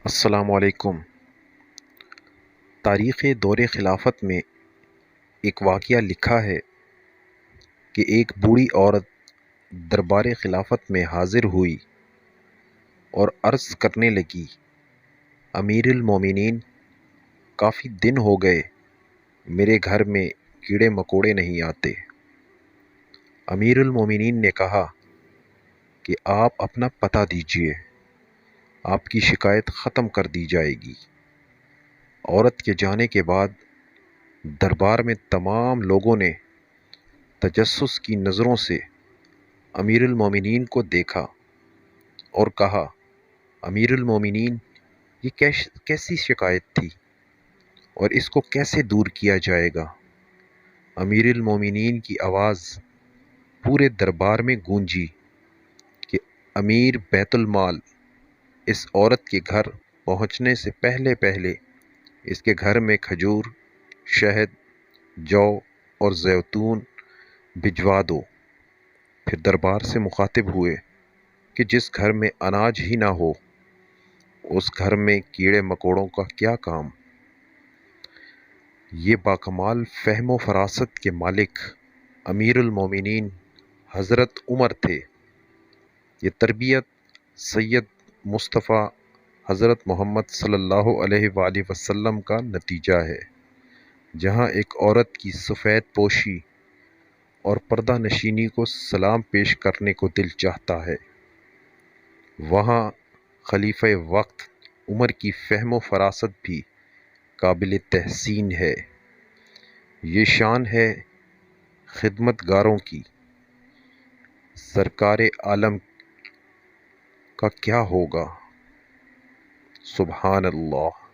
السلام علیکم۔ تاریخ دور خلافت میں ایک واقعہ لکھا ہے کہ ایک بوڑھی عورت دربار خلافت میں حاضر ہوئی اور عرض کرنے لگی، امیر المومنین، کافی دن ہو گئے میرے گھر میں کیڑے مکوڑے نہیں آتے۔ امیر المومنین نے کہا کہ آپ اپنا پتہ دیجئے، آپ کی شکایت ختم کر دی جائے گی۔ عورت کے جانے کے بعد دربار میں تمام لوگوں نے تجسس کی نظروں سے امیر المومنین کو دیکھا اور کہا، امیر المومنین، یہ کیسی شکایت تھی اور اس کو کیسے دور کیا جائے گا؟ امیر المومنین کی آواز پورے دربار میں گونجی کہ امیر بیت المال اس عورت کے گھر پہنچنے سے پہلے پہلے اس کے گھر میں کھجور، شہد، جو اور زیتون بھجوا دو۔ پھر دربار سے مخاطب ہوئے کہ جس گھر میں اناج ہی نہ ہو اس گھر میں کیڑے مکوڑوں کا کیا کام؟ یہ باکمال فہم و فراست کے مالک امیر المومنین حضرت عمر تھے۔ یہ تربیت سید مصطفیٰ حضرت محمد صلی اللہ علیہ وآلہ وسلم کا نتیجہ ہے۔ جہاں ایک عورت کی سفید پوشی اور پردہ نشینی کو سلام پیش کرنے کو دل چاہتا ہے، وہاں خلیفہ وقت عمر کی فہم و فراست بھی قابل تحسین ہے۔ یہ شان ہے خدمت گاروں کی، سرکار عالم کا کیا ہوگا؟ سبحان اللہ۔